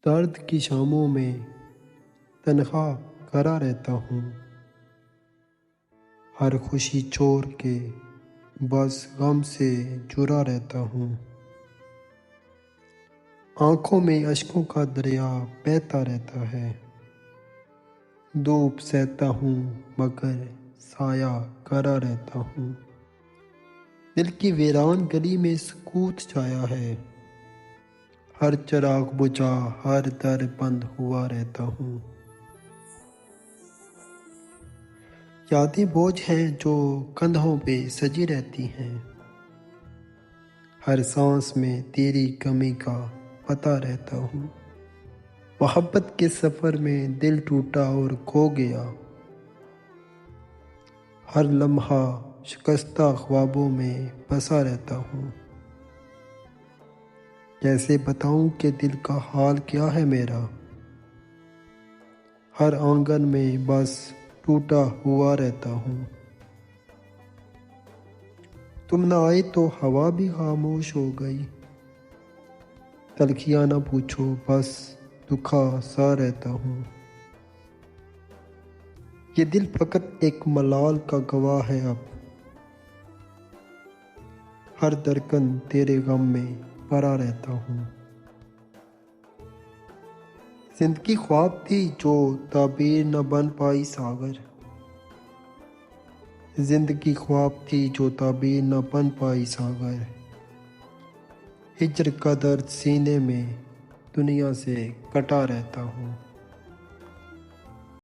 درد کی شاموں میں تنہا کھڑا رہتا ہوں، ہر خوشی چھوڑ کے بس غم سے جڑا رہتا ہوں۔ آنکھوں میں اشکوں کا دریا بہتا رہتا ہے، دھوپ سہتا ہوں مگر سایہ کھڑا رہتا ہوں۔ دل کی ویران گلی میں سکوت چھایا ہے، ہر چراغ بجھا ہر در بند ہوا رہتا ہوں۔ یادیں بوجھ ہیں جو کندھوں پہ سجی رہتی ہیں، ہر سانس میں تیری کمی کا پتہ رہتا ہوں۔ محبت کے سفر میں دل ٹوٹا اور کھو گیا، ہر لمحہ شکستہ خوابوں میں بسا رہتا ہوں۔ کیسے بتاؤں کہ دل کا حال کیا ہے میرا، ہر آنگن میں بس ٹوٹا ہوا رہتا ہوں۔ تم نہ آئے تو ہوا بھی خاموش ہو گئی، تلخیاں نہ پوچھو بس دکھا سا رہتا ہوں۔ یہ دل فقط ایک ملال کا گواہ ہے، اب ہر دھڑکن تیرے غم میں پڑا رہتا ہوں۔ زندگی خواب تھی جو تعبیر نہ بن پائی ساغر، زندگی خواب تھی جو تعبیر نہ بن پائی ساغر۔ ہجر کا درد سینے میں دنیا سے کٹا رہتا ہوں۔